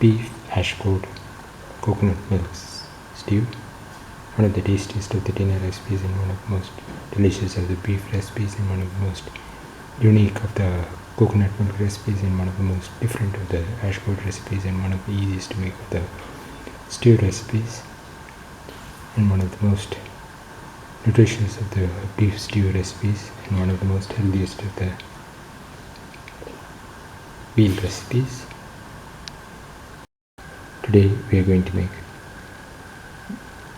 beef hash gourd coconut milk stew. One of the tastiest of the dinner recipes and one of the most delicious of the beef recipes and one of the most unique of the coconut milk recipes and one of the most different of the hash gourd recipes and one of the easiest to make of the stew recipes and one of the most nutritious of the beef stew recipes and one of the most healthiest of the veal recipes. Today we are going to make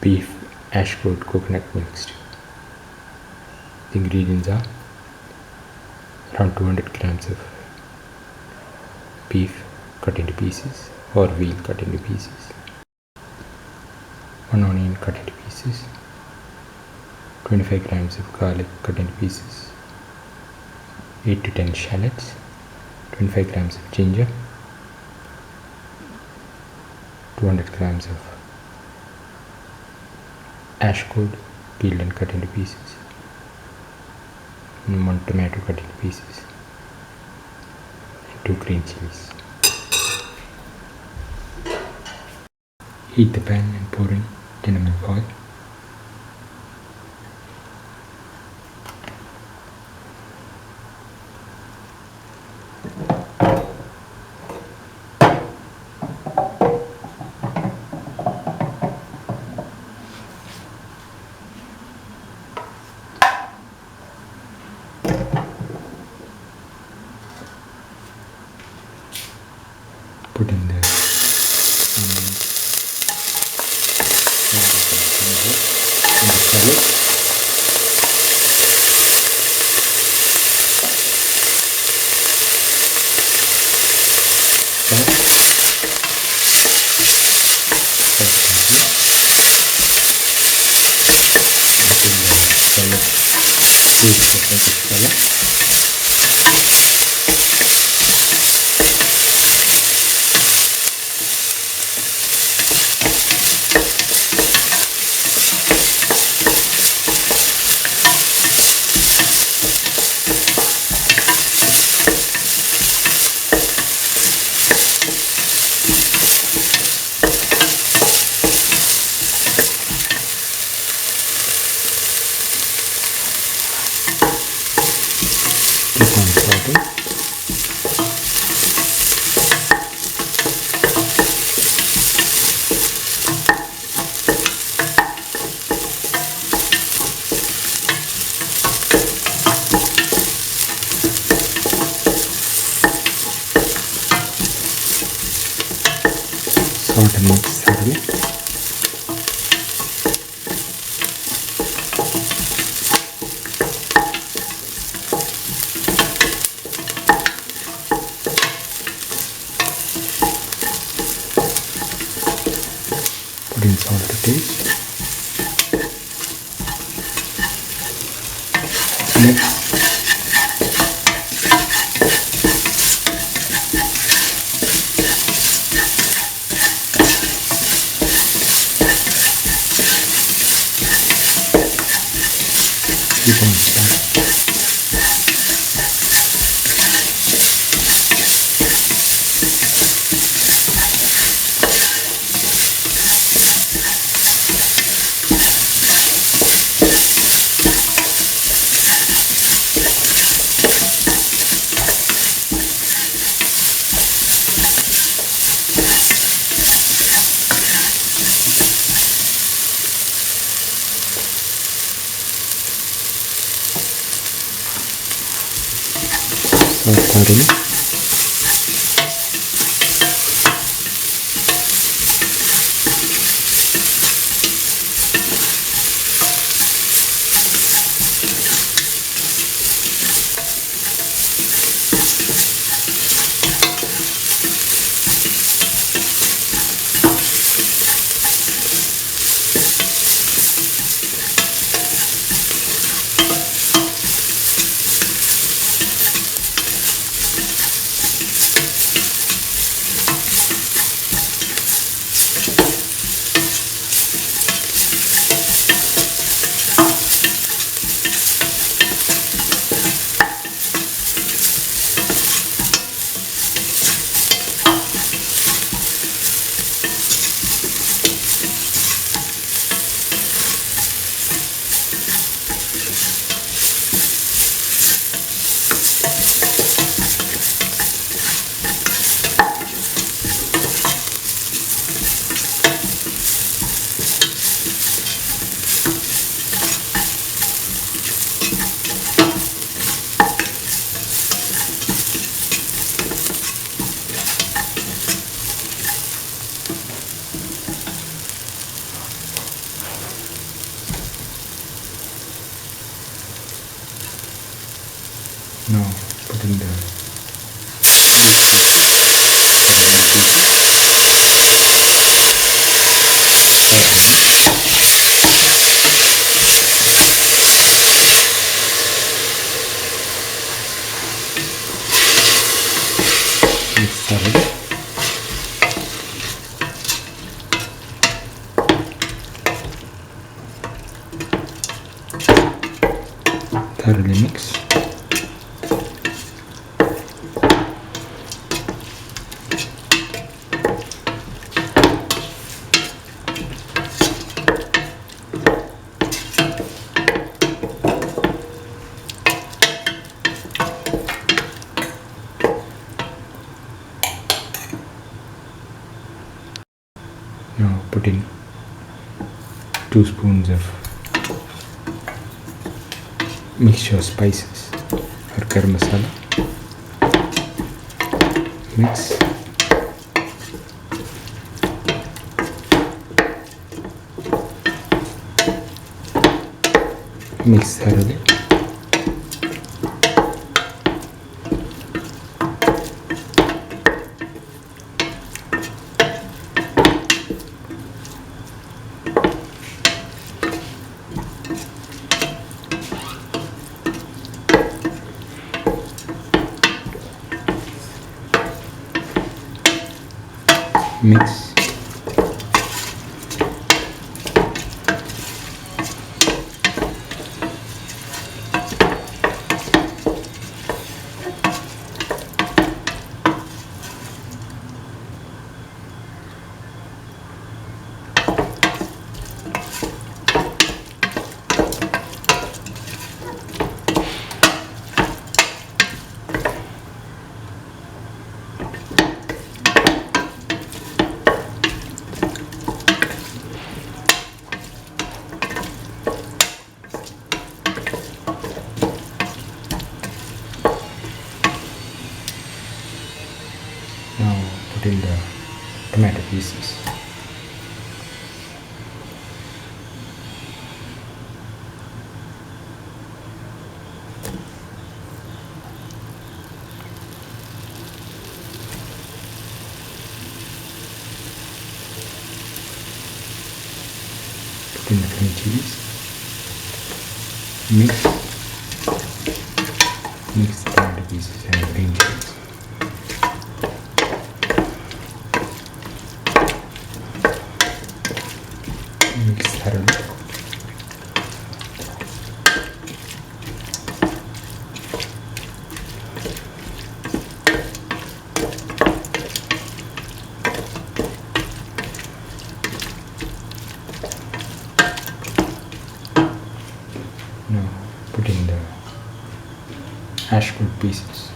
beef hash gourd coconut milk stew. The ingredients are around 200 grams of beef cut into pieces or veal cut into pieces, 1 onion cut into pieces, 25 grams of garlic cut into pieces, 8 to 10 shallots, 25 grams of ginger, 200 grams of hash gourd peeled and cut into pieces, and 1 tomato cut into pieces, and 2 green chillies. Heat the pan and pour in 10 ml oil. Put in the onions, and the shallots. Keep on sauteing. Salt and mix thoroughly. Put in salt to taste. Mix. Keep on stirring. Thoroughly. Thoroughly mix. Now put in 2 spoons of mixture of spices or garam masala. Mix. Mix thoroughly. Mix. Now put in the tomato pieces. Put in the green chillies. Mix. Mix the tomato pieces and the green chillies. Mix thoroughly. Now put in the hash brown pieces.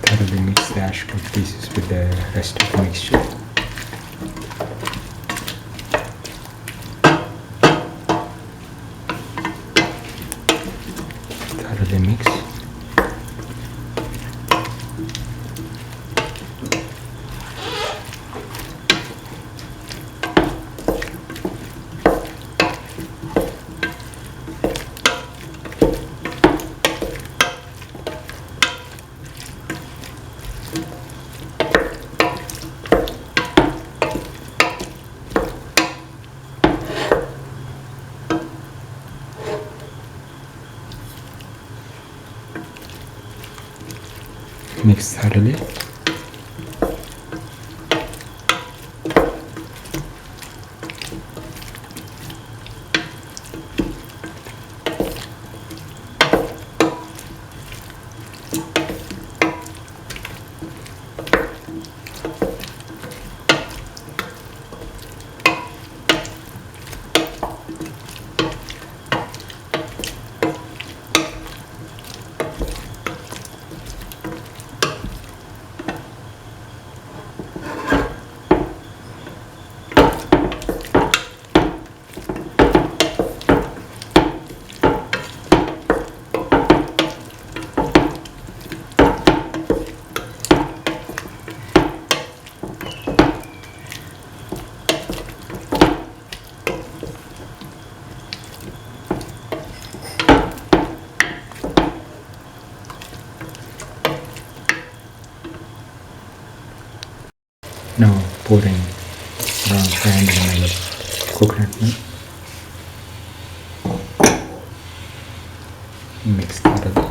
Thoroughly mix the hash brown pieces with the rest of the mixture. Thoroughly mix. Mix thoroughly. Now pour in around 500 ml of coconut milk. Mix thoroughly.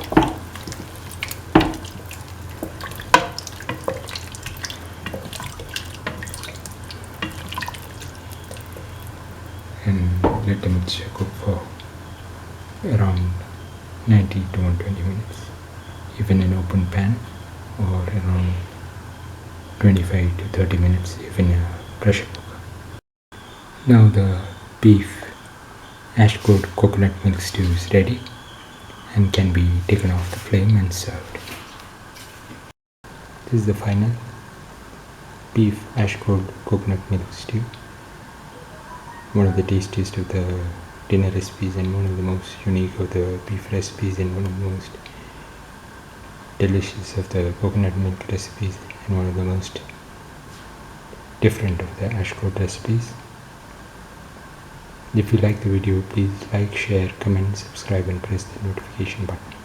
and let the mixture cook for around 90 to 120 minutes, if in an open pan, or around 25 to 30 minutes if in a pressure cooker. Now the beef ash gourd coconut milk stew is ready and can be taken off the flame and served. This is the final beef ash gourd coconut milk stew. One of the tastiest of the dinner recipes and one of the most unique of the beef recipes and one of the most delicious of the coconut milk recipes and one of the most different of the ash gourd recipes. If you like the video, please like, share, comment, subscribe and press the notification button.